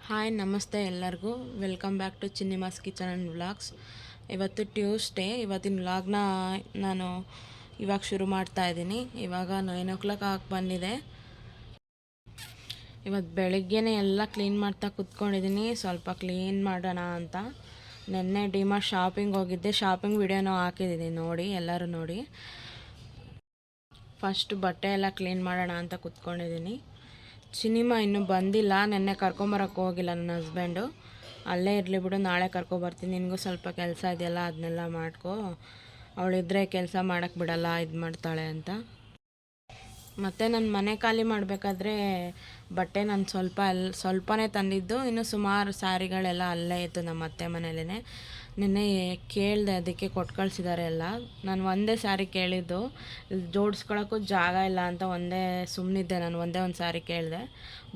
Hi ನಮಸ್ತೆ ಎಲ್ಲರಿಗೂ. Welcome back to Chinnima's kitchen and vlogs. ಇವತ್ತು ಟ್ಯೂಸ್ಡೇ. ಇವತ್ತಿನ ವ್ಲಾಗ್ನ ನಾನು ಇವಾಗ ಶುರು ಮಾಡ್ತಾ ಇದ್ದೀನಿ. ಇವಾಗ 9 o'clock ಆಗಿ ಬಂದಿದೆ. ಇವತ್ತು ಬೆಳಗ್ಗೆನೇ ಎಲ್ಲ ಕ್ಲೀನ್ ಮಾಡ್ತಾ ಕೂತ್ಕೊಂಡಿದ್ದೀನಿ, ಸ್ವಲ್ಪ ಕ್ಲೀನ್ ಮಾಡೋಣ ಅಂತ. ನೆನ್ನೆ ಡಿಮಾರ್ಟ್ ಶಾಪಿಂಗ್ ಹೋಗಿದ್ದೆ, ಶಾಪಿಂಗ್ ವಿಡಿಯೋನೂ ಹಾಕಿದ್ದೀನಿ, ನೋಡಿ ಎಲ್ಲರೂ ನೋಡಿ. ಫಸ್ಟ್ ಬಟ್ಟೆ ಎಲ್ಲ ಕ್ಲೀನ್ ಮಾಡೋಣ ಅಂತ ಕೂತ್ಕೊಂಡಿದ್ದೀನಿ. ಸಿನಿಮಾ ಇನ್ನೂ ಬಂದಿಲ್ಲ, ನೆನ್ನೆ ಕರ್ಕೊಂಬರೋಕ್ಕೆ ಹೋಗಿಲ್ಲ ನನ್ನ ಹಸ್ಬೆಂಡು. ಅಲ್ಲೇ ಇರಲಿ ಬಿಡು, ನಾಳೆ ಕರ್ಕೊಬರ್ತೀನಿ, ನಿನಗೂ ಸ್ವಲ್ಪ ಕೆಲಸ ಇದೆಯಲ್ಲ ಅದನ್ನೆಲ್ಲ ಮಾಡ್ಕೊ, ಅವಳಿದ್ರೆ ಕೆಲಸ ಮಾಡೋಕ್ಕೆ ಬಿಡಲ್ಲ, ಇದು ಮಾಡ್ತಾಳೆ ಅಂತ. ಮತ್ತು ನನ್ನ ಮನೆ ಖಾಲಿ ಮಾಡಬೇಕಾದ್ರೆ ಬಟ್ಟೆ ನಾನು ಸ್ವಲ್ಪನೇ ತಂದಿದ್ದು, ಇನ್ನು ಸುಮಾರು ಸ್ಯಾರಿಗಳೆಲ್ಲ ಅಲ್ಲೇ ಇತ್ತು ನಮ್ಮ ಅತ್ತೆ ಮನೇಲೇ. ನಿನ್ನೆ ಕೇಳಿದೆ, ಅದಕ್ಕೆ ಕೊಟ್ಟು ಕಳಿಸಿದ್ದಾರೆ ಎಲ್ಲ. ನಾನು ಒಂದೇ ಸ್ಯಾರಿ ಕೇಳಿದ್ದು, ಜೋಡಿಸ್ಕೊಳಕ್ಕೂ ಜಾಗ ಇಲ್ಲ ಅಂತ ಸುಮ್ಮನಿದ್ದೆ. ನಾನು ಒಂದೇ ಒಂದು ಸ್ಯಾರಿ ಕೇಳಿದೆ,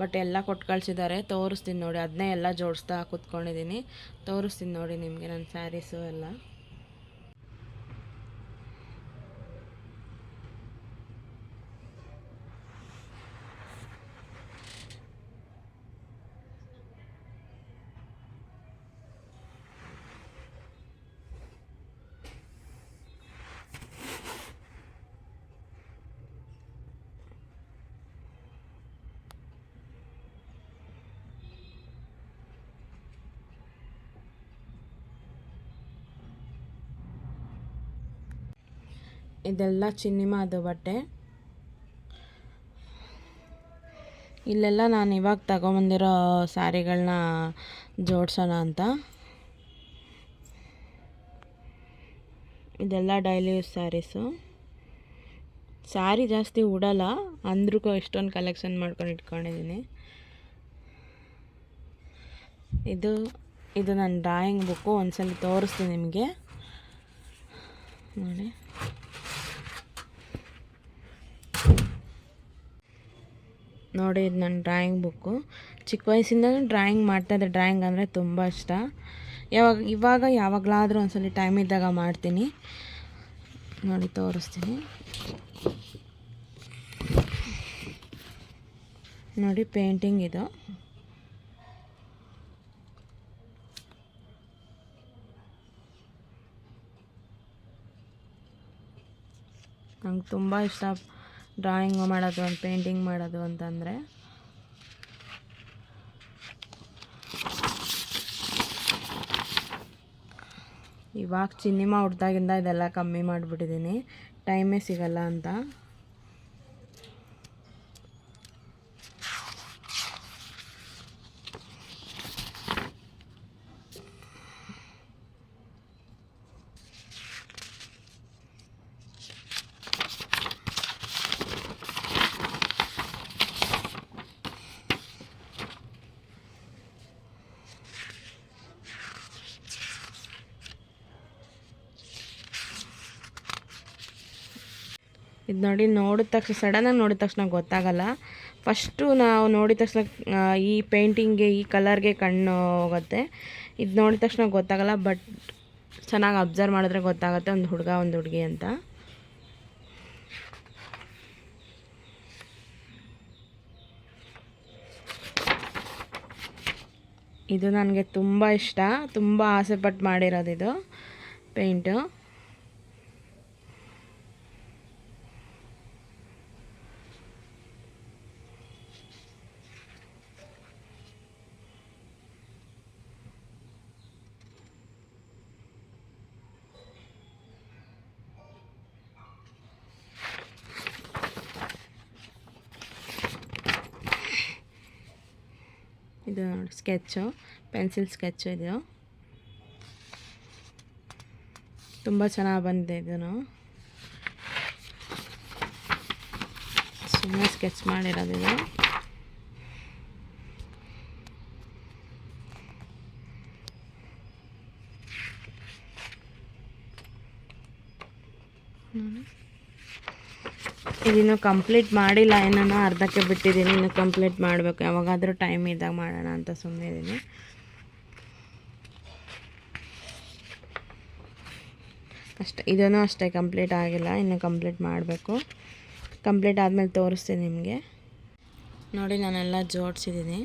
ಬಟ್ ಎಲ್ಲ ಕೊಟ್ಟು ಕಳಿಸಿದ್ದಾರೆ. ತೋರಿಸ್ತೀನಿ ನೋಡಿ, ಅದನ್ನೇ ಎಲ್ಲ ಜೋಡಿಸ್ತಾ ಕೂತ್ಕೊಂಡಿದ್ದೀನಿ. ತೋರಿಸ್ತೀನಿ ನೋಡಿ ನಿಮಗೆ ನನ್ನ ಸ್ಯಾರೀಸು ಎಲ್ಲ. ಇದೆಲ್ಲ ಚಿನ್ನಿಮಾದು ಬಟ್ಟೆ. ಇಲ್ಲೆಲ್ಲ ನಾನು ಇವಾಗ ತಗೊಂಬಂದಿರೋ ಸ್ಯಾರಿಗಳನ್ನ ಜೋಡಿಸೋಣ ಅಂತ. ಇದೆಲ್ಲ ಡೈಲಿ ಯೂಸ್ ಸ್ಯಾರೀಸು. ಸ್ಯಾರಿ ಜಾಸ್ತಿ ಉಡಲ್ಲ ಅಂದ್ರೂ ಎಷ್ಟೊಂದು ಕಲೆಕ್ಷನ್ ಮಾಡ್ಕೊಂಡು ಇಟ್ಕೊಂಡಿದ್ದೀನಿ. ಇದು ನನ್ನ ಡ್ರಾಯಿಂಗ್ ಬುಕ್ಕು. ಒಂದ್ಸಲ ತೋರಿಸ್ತೀನಿ ನಿಮಗೆ ನೋಡಿ. ನೋಡಿ, ಇದು ನನ್ನ ಡ್ರಾಯಿಂಗ್ ಬುಕ್ಕು. ಚಿಕ್ಕ ವಯಸ್ಸಿಂದಲೂ ಡ್ರಾಯಿಂಗ್ ಮಾಡ್ತಾಯಿದ್ದೆ. ಡ್ರಾಯಿಂಗ್ ಅಂದರೆ ತುಂಬ ಇಷ್ಟ. ಯಾವಾಗಲಾದರೂ ಒಂದ್ಸಲ ಟೈಮ್ ಇದ್ದಾಗ ಮಾಡ್ತೀನಿ ನೋಡಿ, ತೋರಿಸ್ತೀನಿ ನೋಡಿ. ಪೇಂಟಿಂಗ್ ಇದು. ನಂಗೆ ತುಂಬ ಇಷ್ಟ ಡ್ರಾಯಿಂಗ್ ಮಾಡೋದು, ಪೇಂಟಿಂಗ್ ಮಾಡೋದು ಅಂತಂದರೆ. ಇವಾಗ ಸಿನಿಮಾ ಹುಡ್ದಾಗಿಂದ ಇದೆಲ್ಲ ಕಮ್ಮಿ ಮಾಡಿಬಿಟ್ಟಿದ್ದೀನಿ, ಟೈಮೇ ಸಿಗಲ್ಲ ಅಂತ. ಇದು ನೋಡಿ, ಸಡನ್ನಾಗಿ ನೋಡಿದ ತಕ್ಷಣ ಗೊತ್ತಾಗಲ್ಲ. ಫಸ್ಟು ನಾವು ನೋಡಿದ ತಕ್ಷಣ ಈ ಪೇಂಟಿಂಗ್ಗೆ, ಈ ಕಲರ್ಗೆ ಕಣ್ಣು ಹೋಗುತ್ತೆ. ಇದು ನೋಡಿದ ತಕ್ಷಣ ಗೊತ್ತಾಗಲ್ಲ, ಬಟ್ ಚೆನ್ನಾಗಿ ಅಬ್ಸರ್ವ್ ಮಾಡಿದ್ರೆ ಗೊತ್ತಾಗುತ್ತೆ ಒಂದು ಹುಡುಗ ಒಂದು ಹುಡುಗಿ ಅಂತ. ಇದು ನನಗೆ ತುಂಬ ಇಷ್ಟ, ತುಂಬ ಆಸೆಪಟ್ಟು ಮಾಡಿರೋದು ಇದು ಪೇಂಟು. ಇದು ನೋಡಿ, ಸ್ಕೆಚ್ಚು, ಪೆನ್ಸಿಲ್ ಸ್ಕೆಚ್ಚು. ಇದು ತುಂಬ ಚೆನ್ನಾಗಿ ಬಂದಿದೆ. ಇದನ್ನು ಸುಮ್ಮನೆ ಸ್ಕೆಚ್ ಮಾಡಿರೋದು ಇದು. ಇದಿನ್ನು ಕಂಪ್ಲೀಟ್ ಮಾಡಿಲ್ಲ, ಏನೋ ಅರ್ಧಕ್ಕೆ ಬಿಟ್ಟಿದ್ದೀನಿ. ಇನ್ನು ಕಂಪ್ಲೀಟ್ ಮಾಡಬೇಕು, ಯಾವಾಗಾದರೂ ಟೈಮ್ ಇದ್ದಾಗ ಮಾಡೋಣ ಅಂತ ಸುಮ್ಮನೆ ಇದ್ದೀನಿ. ಅಷ್ಟೇ, ಇದನ್ನು ಅಷ್ಟೇ ಕಂಪ್ಲೀಟ್ ಆಗಿಲ್ಲ, ಇನ್ನು ಕಂಪ್ಲೀಟ್ ಮಾಡಬೇಕು. ಕಂಪ್ಲೀಟ್ ಆದಮೇಲೆ ತೋರಿಸ್ತೀನಿ ನಿಮಗೆ ನೋಡಿ. ನಾನೆಲ್ಲ ಜೋಡಿಸಿದ್ದೀನಿ.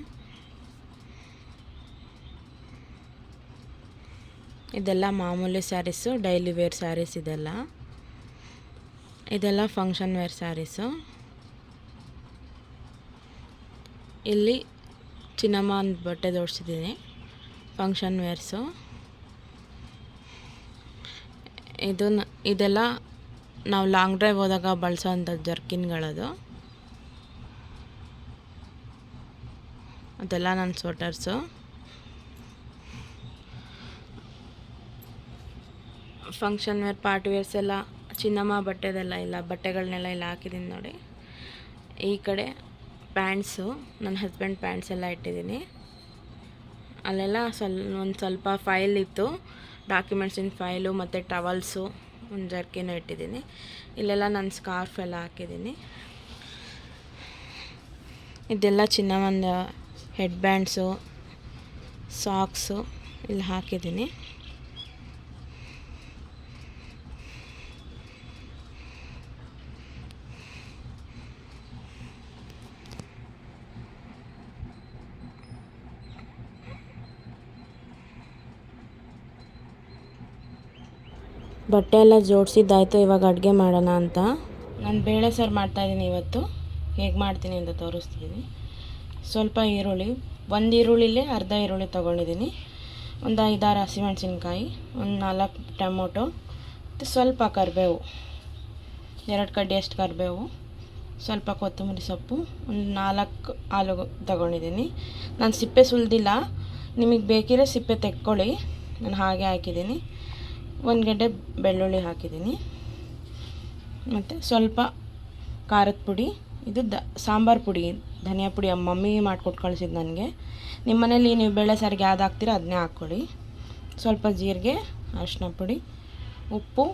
ಇದೆಲ್ಲ ಮಾಮೂಲಿ ಸ್ಯಾರೀಸು, ಡೈಲಿ ವೇರ್ ಸ್ಯಾರೀಸ್ ಇದೆಲ್ಲ ಫಂಕ್ಷನ್ ವೇರ್ ಸ್ಯಾರೀಸು. ಇಲ್ಲಿ ಚಿನ್ನಮ್ಮ ಒಂದು ಬಟ್ಟೆ ತೋರಿಸಿದ್ದೀನಿ, ಫಂಕ್ಷನ್ ವೇರ್ಸು. ಇದೆಲ್ಲ ನಾವು ಲಾಂಗ್ ಡ್ರೈವ್ ಹೋದಾಗ ಬಳಸೋವಂಥ ಜರ್ಕಿನ್ಗಳದು. ಅದೆಲ್ಲ ನನ್ನ sweaters. Function wear, party wears ಎಲ್ಲ ಚಿನ್ನಮ್ಮ ಬಟ್ಟೆದೆಲ್ಲ ಇಲ್ಲ, ಬಟ್ಟೆಗಳನ್ನೆಲ್ಲ ಇಲ್ಲ ಹಾಕಿದ್ದೀನಿ ನೋಡಿ. ಈ ಕಡೆ ಪ್ಯಾಂಟ್ಸು, ನನ್ನ ಹಸ್ಬೆಂಡ್ ಪ್ಯಾಂಟ್ಸ್ ಎಲ್ಲ ಇಟ್ಟಿದ್ದೀನಿ. ಅಲ್ಲೆಲ್ಲ ಒಂದು ಸ್ವಲ್ಪ ಫೈಲ್ ಇತ್ತು, ಡಾಕ್ಯುಮೆಂಟ್ಸಿನ ಫೈಲು ಮತ್ತು ಟವಲ್ಸು, ಒಂದು ಜರ್ಕಿನೂ ಇಟ್ಟಿದ್ದೀನಿ. ಇಲ್ಲೆಲ್ಲ ನನ್ನ ಸ್ಕಾರ್ಫ್ ಎಲ್ಲ ಹಾಕಿದ್ದೀನಿ. ಇದೆಲ್ಲ ಚಿನ್ನಮ್ಮಂದು ಹೆಡ್ ಬ್ಯಾಂಡ್ಸು, ಸಾಕ್ಸು ಇಲ್ಲಿ ಹಾಕಿದ್ದೀನಿ. ಬಟ್ಟೆ ಎಲ್ಲ ಜೋಡಿಸಿದ್ದಾಯಿತು. ಇವಾಗ ಅಡುಗೆ ಮಾಡೋಣ ಅಂತ ನಾನು ಬೇಳೆ ಸಾರು ಮಾಡ್ತಾಯಿದ್ದೀನಿ. ಇವತ್ತು ಹೇಗೆ ಮಾಡ್ತೀನಿ ಅಂತ ತೋರಿಸ್ತಿದ್ದೀನಿ. ಸ್ವಲ್ಪ ಈರುಳ್ಳಿ, ಒಂದು ಈರುಳ್ಳಿಲೇ ಅರ್ಧ ಈರುಳ್ಳಿ ತೊಗೊಂಡಿದ್ದೀನಿ. ಒಂದು 5-6 ಹಸಿಮೆಣಸಿನ್ಕಾಯಿ, ಒಂದು 4 ಟೊಮೊಟೊ ಮತ್ತು ಸ್ವಲ್ಪ ಕರಿಬೇವು, 2 ಕಡ್ಡಿಯಷ್ಟು ಕರಿಬೇವು, ಸ್ವಲ್ಪ ಕೊತ್ತಂಬರಿ ಸೊಪ್ಪು, ಒಂದು 4 ಆಲೂ ತೊಗೊಂಡಿದ್ದೀನಿ. ನಾನು ಸಿಪ್ಪೆ ಸುಲಿದಿಲ್ಲ, ನಿಮಗೆ ಬೇಕಿದ್ರೆ ಸಿಪ್ಪೆ ತೆಕ್ಕೊಳ್ಳಿ. ನಾನು ಹಾಗೆ ಹಾಕಿದ್ದೀನಿ. 1 ಗಡ್ಡೆ ಬೆಳ್ಳುಳ್ಳಿ ಹಾಕಿದ್ದೀನಿ ಮತ್ತು ಸ್ವಲ್ಪ ಖಾರದ ಪುಡಿ. ಇದು ಸಾಂಬಾರು ಪುಡಿ, ಧನಿಯಾ ಪುಡಿ ಮಮ್ಮಿ ಮಾಡಿಕೊಟ್ಟು ಕಳಿಸಿದ್ದು ನನಗೆ. ನಿಮ್ಮ ಮನೇಲಿ ನೀವು ಬೇಳೆ ಸಾರಿಗೆ ಯಾವ್ದು ಹಾಕ್ತೀರೋ ಅದನ್ನೇ ಹಾಕ್ಕೊಳ್ಳಿ. ಸ್ವಲ್ಪ ಜೀರಿಗೆ, ಅರಿಶಿನ ಪುಡಿ, ಉಪ್ಪು,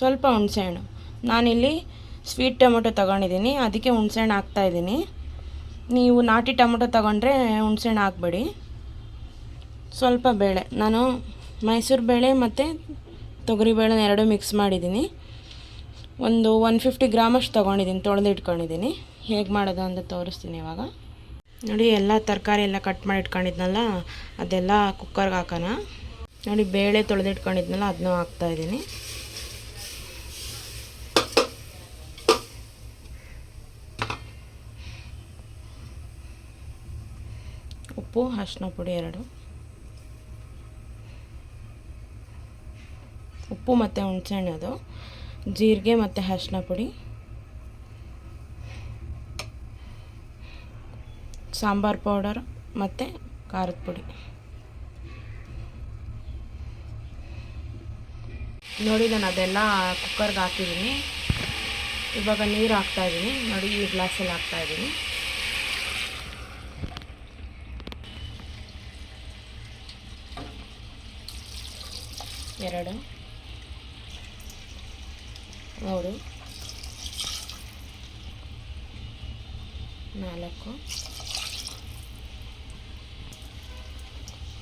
ಸ್ವಲ್ಪ ಹುಣಸೆಹಣ್ಣು. ನಾನಿಲ್ಲಿ ಸ್ವೀಟ್ ಟೊಮೊಟೊ ತೊಗೊಂಡಿದ್ದೀನಿ, ಅದಕ್ಕೆ ಹುಣಸೆಹಣ್ಣು ಹಾಕ್ತಾಯಿದ್ದೀನಿ. ನೀವು ನಾಟಿ ಟೊಮೊಟೊ ತೊಗೊಂಡ್ರೆ ಹುಣಸೆಹಣ್ಣು ಹಾಕ್ಬೇಡಿ. ಸ್ವಲ್ಪ ಬೇಳೆ, ನಾನು ಮೈಸೂರು ಬೇಳೆ ಮತ್ತು ತೊಗರಿಬೇಳೆ ಎರಡೂ ಮಿಕ್ಸ್ ಮಾಡಿದ್ದೀನಿ. ಒಂದು 150 ಗ್ರಾಮಷ್ಟು ತೊಗೊಂಡಿದ್ದೀನಿ, ತೊಳೆದು ಇಟ್ಕೊಂಡಿದ್ದೀನಿ. ಹೇಗೆ ಮಾಡೋದು ಅಂತ ತೋರಿಸ್ತೀನಿ ಇವಾಗ. ನೋಡಿ, ಎಲ್ಲ ತರಕಾರಿ ಎಲ್ಲ ಕಟ್ ಮಾಡಿ ಇಟ್ಕೊಂಡಿದ್ನಲ್ಲ ಅದೆಲ್ಲ ಕುಕ್ಕರ್ಗೆ ಹಾಕೋಣ. ನೋಡಿ, ಬೇಳೆ ತೊಳೆದು ಇಟ್ಕೊಂಡಿದ್ನಲ್ಲ ಅದನ್ನೂ ಹಾಕ್ತಾಯಿದ್ದೀನಿ. ಉಪ್ಪು, ಅರಿಶಿನ ಪುಡಿ 2, ಉಪ್ಪು ಮತ್ತು ಹುಣಸೆಹಣ್ಣು, ಅದು ಜೀರಿಗೆ ಮತ್ತು ಅರಿಶಿನ ಪುಡಿ, ಸಾಂಬಾರು ಪೌಡರ್ ಮತ್ತು ಖಾರದ ಪುಡಿ. ನೋಡಿ, ನಾನು ಅದೆಲ್ಲ ಕುಕ್ಕರ್ಗೆ ಹಾಕಿದ್ದೀನಿ. ಇವಾಗ ನೀರು ಹಾಕ್ತಾಯಿದ್ದೀನಿ. ನೋಡಿ, ಈ ಗ್ಲಾಸಲ್ಲಿ ಹಾಕ್ತಾಯಿದ್ದೀನಿ. ಎರಡು, 3,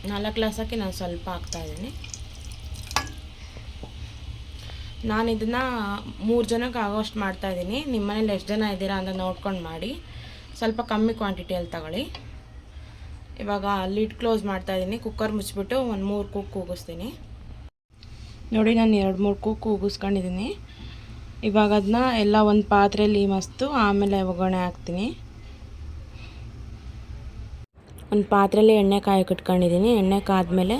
4 ಗ್ಲಾಸ್ ಹಾಕಿ ನಾನು ಸ್ವಲ್ಪ ಹಾಕ್ತಾಯಿದ್ದೀನಿ. ನಾನು ಇದನ್ನು 3 ಜನಕ್ಕೆ ಆಗೋಷ್ಟು ಮಾಡ್ತಾಯಿದ್ದೀನಿ. ನಿಮ್ಮ ಮನೇಲಿ ಎಷ್ಟು ಜನ ಇದ್ದೀರಾ ಅಂತ ನೋಡ್ಕೊಂಡು ಮಾಡಿ. ಸ್ವಲ್ಪ ಕಮ್ಮಿ ಕ್ವಾಂಟಿಟಿಯಲ್ಲಿ ತಗೊಳ್ಳಿ. ಇವಾಗ ಲಿಡ್ ಕ್ಲೋಸ್ ಮಾಡ್ತಾಯಿದ್ದೀನಿ. ಕುಕ್ಕರ್ ಮುಚ್ಚಿಬಿಟ್ಟು ಒಂದು 3 ಕೂಗು ಕೂಗಿಸ್ತೀನಿ. ನೋಡಿ, ನಾನು 2-3 ಕೂಗು ಕೂಗಿಸ್ಕೊಂಡಿದ್ದೀನಿ. ಇವಾಗ ಅದನ್ನ ಎಲ್ಲ ಒಂದು ಪಾತ್ರೆಯಲ್ಲಿ ಮಸ್ತು ಆಮೇಲೆ ಒಗ್ಗರಣೆ ಹಾಕ್ತೀನಿ. ಒಂದು ಪಾತ್ರೆಯಲ್ಲಿ ಎಣ್ಣೆ ಕಾಯಕ್ಕೆ ಇಟ್ಕೊಂಡಿದ್ದೀನಿ. ಎಣ್ಣೆ ಕಾದ್ಮೇಲೆ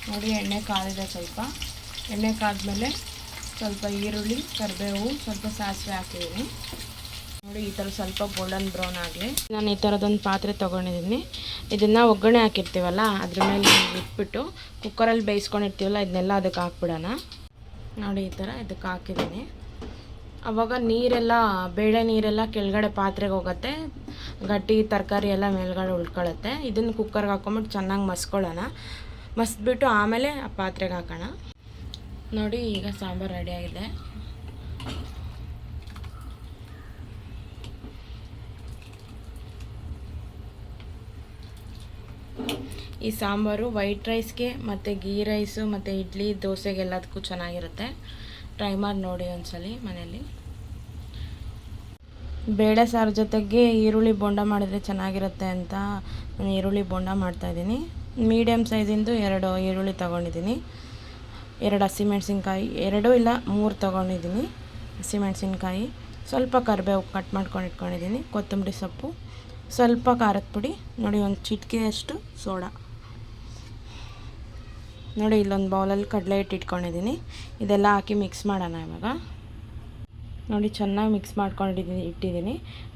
ನೋಡಿ, ಎಣ್ಣೆ ಕಾದಿದೆ. ಸ್ವಲ್ಪ ಎಣ್ಣೆ ಕಾದ್ಮೇಲೆ ಸ್ವಲ್ಪ ಈರುಳ್ಳಿ, ಕರಿಬೇವು, ಸ್ವಲ್ಪ ಸಾಸಿವೆ ಹಾಕಿದ್ದೀನಿ. ನೋಡಿ, ಈ ಥರ ಸ್ವಲ್ಪ ಗೋಲ್ಡನ್ ಬ್ರೌನ್ ಆಗಲಿ. ನಾನು ಈ ಥರದೊಂದು ಪಾತ್ರೆ ತೊಗೊಂಡಿದ್ದೀನಿ. ಇದನ್ನು ಒಗ್ಗರಣೆ ಹಾಕಿರ್ತೀವಲ್ಲ ಅದ್ರ ಮೇಲೆ ಇಟ್ಬಿಟ್ಟು ಕುಕ್ಕರಲ್ಲಿ ಬೇಯಿಸ್ಕೊಂಡಿರ್ತೀವಲ್ಲ ಇದನ್ನೆಲ್ಲ ಅದಕ್ಕೆ ಹಾಕ್ಬಿಡೋಣ. ನೋಡಿ, ಈ ಥರ ಇದಕ್ಕೆ ಹಾಕಿದ್ದೀನಿ. ಆವಾಗ ನೀರೆಲ್ಲ, ಬೇಳೆ ನೀರೆಲ್ಲ ಕೆಳಗಡೆ ಪಾತ್ರೆಗೆ ಹೋಗುತ್ತೆ, ಗಟ್ಟಿ ತರಕಾರಿ ಎಲ್ಲ ಮೇಲ್ಗಡೆ ಉಳ್ಕೊಳ್ಳುತ್ತೆ. ಇದನ್ನು ಕುಕ್ಕರ್ಗೆ ಹಾಕ್ಕೊಂಬಿಟ್ಟು ಚೆನ್ನಾಗಿ ಮಸ್ಕೊಳ್ಳೋಣ. ಮಸ್ಬಿಟ್ಟು ಆಮೇಲೆ ಆ ಪಾತ್ರೆಗೆ ಹಾಕೋಣ. ನೋಡಿ, ಈಗ ಸಾಂಬಾರು ರೆಡಿಯಾಗಿದೆ. ಈ ಸಾಂಬಾರು ವೈಟ್ ರೈಸ್ಗೆ ಮತ್ತು ಗೀ ರೈಸು ಮತ್ತು ಇಡ್ಲಿ, ದೋಸೆಗೆ ಎಲ್ಲದಕ್ಕೂ ಚೆನ್ನಾಗಿರುತ್ತೆ. ಟ್ರೈ ಮಾಡಿ ನೋಡಿ ಒಂದ್ಸಲಿ ಮನೇಲಿ. ಬೇಳೆ ಸಾರು ಜೊತೆಗೆ ಈರುಳ್ಳಿ ಬೋಂಡ ಮಾಡಿದರೆ ಚೆನ್ನಾಗಿರುತ್ತೆ ಅಂತ ನಾನು ಈರುಳ್ಳಿ ಬೋಂಡ ಮಾಡ್ತಾಯಿದ್ದೀನಿ. ಮೀಡಿಯಮ್ ಸೈಜಿಂದು 2 ಈರುಳ್ಳಿ ತೊಗೊಂಡಿದ್ದೀನಿ, 2 ಹಸಿಮೆಣ್ಸಿನ್ಕಾಯಿ, 2 ಇಲ್ಲ 3 ತೊಗೊಂಡಿದ್ದೀನಿ ಹಸಿಮೆಣ್ಸಿನ್ಕಾಯಿ, ಸ್ವಲ್ಪ ಕರಿಬೇವು ಕಟ್ ಮಾಡ್ಕೊಂಡು ಇಟ್ಕೊಂಡಿದ್ದೀನಿ, ಕೊತ್ತಂಬರಿ ಸೊಪ್ಪು, ಸ್ವಲ್ಪ ಖಾರದ ಪುಡಿ, ನೋಡಿ ಒಂದು ಚಿಟಿಕೆಯಷ್ಟು ಸೋಡಾ. ನೋಡಿ ಇಲ್ಲೊಂದು ಬೌಲಲ್ಲಿ ಕಡಲೆ ಹಿಟ್ಟು ಇಟ್ಕೊಂಡಿದ್ದೀನಿ. ಇದೆಲ್ಲ ಹಾಕಿ ಮಿಕ್ಸ್ ಮಾಡೋಣ ಇವಾಗ. ನೋಡಿ ಚೆನ್ನಾಗಿ ಮಿಕ್ಸ್ ಇಟ್ಟಿದ್ದೀನಿ.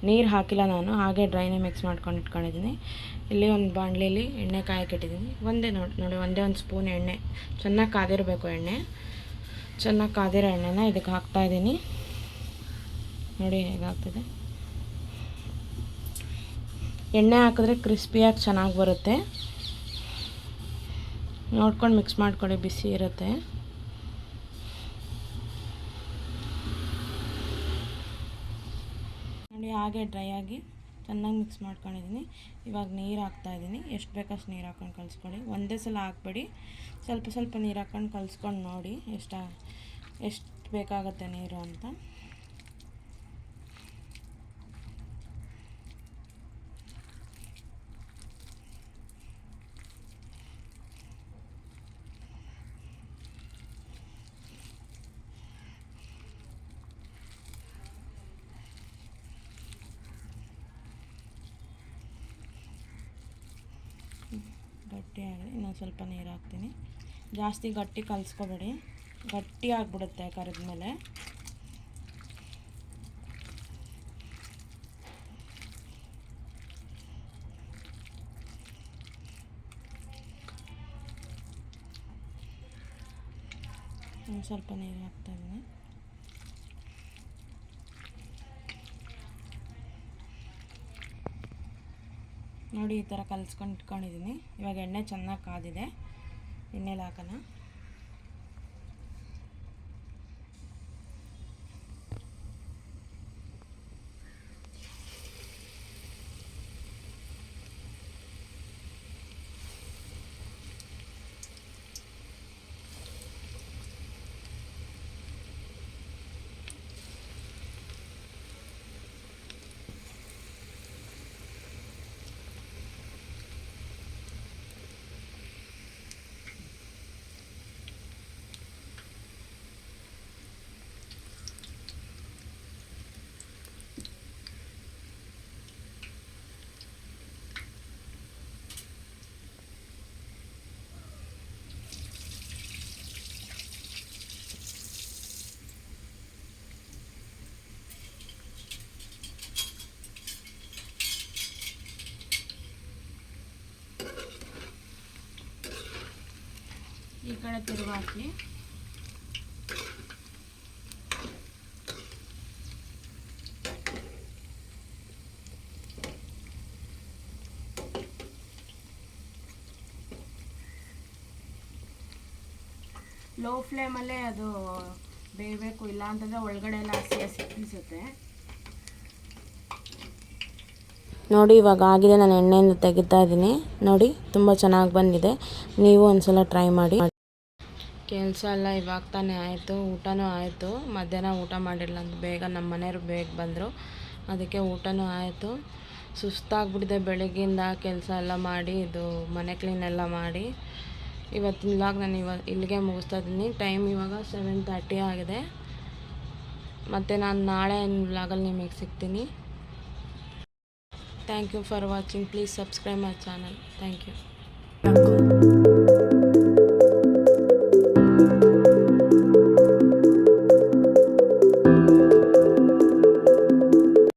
ನೀರು ಹಾಕಿಲ್ಲ ನಾನು, ಹಾಗೆ ಡ್ರೈನೇ ಮಿಕ್ಸ್ ಮಾಡ್ಕೊಂಡು ಇಟ್ಕೊಂಡಿದ್ದೀನಿ. ಇಲ್ಲಿ ಒಂದು ಬಾಣಲೆಯಲ್ಲಿ ಎಣ್ಣೆ ಕಾಯಕ್ಕೆ ಇಟ್ಟಿದ್ದೀನಿ. ನೋಡಿ ಒಂದೇ ಒಂದು ಸ್ಪೂನ್ ಎಣ್ಣೆ, ಚೆನ್ನಾಗಿ ಕಾದಿರಬೇಕು ಎಣ್ಣೆ. ಚೆನ್ನಾಗಿ ಕಾದಿರೋ ಎಣ್ಣೆನ ಇದಕ್ಕೆ ಹಾಕ್ತಾಯಿದ್ದೀನಿ. ನೋಡಿ ಹೇಗಾಗ್ತದೆ. ಎಣ್ಣೆ ಹಾಕಿದ್ರೆ ಕ್ರಿಸ್ಪಿಯಾಗಿ ಚೆನ್ನಾಗಿ ಬರುತ್ತೆ. ನೋಡ್ಕೊಂಡು ಮಿಕ್ಸ್ ಮಾಡ್ಕೊಳ್ಳಿ, ಬಿಸಿ ಇರುತ್ತೆ. ನೋಡಿ ಹಾಗೆ ಡ್ರೈ ಆಗಿ ಚೆನ್ನಾಗಿ ಮಿಕ್ಸ್ ಮಾಡ್ಕೊಂಡಿದ್ದೀನಿ. ಇವಾಗ ನೀರು ಹಾಕ್ತಾಯಿದ್ದೀನಿ. ಎಷ್ಟು ಬೇಕಷ್ಟು ನೀರು ಹಾಕ್ಕೊಂಡು ಕಲಿಸ್ಕೊಳ್ಳಿ, ಒಂದೇ ಸಲ ಹಾಕ್ಬೇಡಿ, ಸ್ವಲ್ಪ ಸ್ವಲ್ಪ ನೀರು ಹಾಕ್ಕೊಂಡು ಕಲಿಸ್ಕೊಂಡು ನೋಡಿ ಎಷ್ಟು ಬೇಕಾಗುತ್ತೆ ನೀರು ಅಂತ. ಗಟ್ಟಿಯಾಗಿದೆ, ಇನ್ನೊಂದು ಸ್ವಲ್ಪ ನೀರು ಹಾಕ್ತೀನಿ. ಜಾಸ್ತಿ ಗಟ್ಟಿ ಕಲಿಸ್ಕೊಬೇಡಿ, ಗಟ್ಟಿ ಆಗಿಬಿಡುತ್ತೆ ಕರಿದ್ಮೇಲೆ. ಒಂದು ಸ್ವಲ್ಪ ನೀರು ಹಾಕ್ತಾಯಿದ್ದೀನಿ. ನೋಡಿ ಈ ಥರ ಕಲಿಸ್ಕೊಂಡು ಇಟ್ಕೊಂಡಿದ್ದೀನಿ. ಇವಾಗ ಎಣ್ಣೆ ಚೆನ್ನಾಗಿ ಕಾದಿದೆ, ಎಣ್ಣೆಲಿ ಹಾಕೋಣ. ಈ ಕಡೆ ತಿರುಗಾಕಿ. ಲೋ ಫ್ಲೇಮಲ್ಲೇ ಅದು ಬೇಯಬೇಕು, ಇಲ್ಲ ಅಂತಂದರೆ ಒಳಗಡೆ ಎಲ್ಲ ಹಸಿ ಹಸಿ ಅನಿಸುತ್ತೆ. ನೋಡಿ ಇವಾಗ ಆಗಿದೆ, ನಾನು ಎಣ್ಣೆಯಿಂದ ತೆಗಿತಾ ಇದ್ದೀನಿ. ನೋಡಿ ತುಂಬ ಚೆನ್ನಾಗಿ ಬಂದಿದೆ, ನೀವು ಒಂದ್ಸಲ ಟ್ರೈ ಮಾಡಿ. ಕೆಲಸ ಎಲ್ಲ ಇವಾಗ ತಾನೇ ಆಯಿತು, ಊಟನೂ ಆಯಿತು. ಮಧ್ಯಾಹ್ನ ಊಟ ಮಾಡಿಲ್ಲ ಅಂತ ಬೇಗ ನಮ್ಮ ಮನೆಯವರು ಬೇಗ ಬಂದರು, ಅದಕ್ಕೆ ಊಟನೂ ಆಯಿತು. ಸುಸ್ತಾಗ್ಬಿಟ್ಟಿದೆ ಬೆಳಗ್ಗಿಂದ ಕೆಲಸ ಎಲ್ಲ ಮಾಡಿ, ಇದು ಮನೆ ಕ್ಲೀನ್ ಎಲ್ಲ ಮಾಡಿ. ಇವತ್ತಿನ ವ್ಲಾಗ್ ನಾನು ಇಲ್ಲಿಗೆ ಮುಗಿಸ್ತಾ ಇದ್ದೀನಿ. ಟೈಮ್ ಇವಾಗ 7:30 ಆಗಿದೆ. ಮತ್ತು ನಾನು ನಾಳೆ ವ್ಲಾಗಲ್ಲಿ ನಿಮಗೆ ಸಿಗ್ತೀನಿ. Thank you for watching. Please subscribe my channel. Thank you.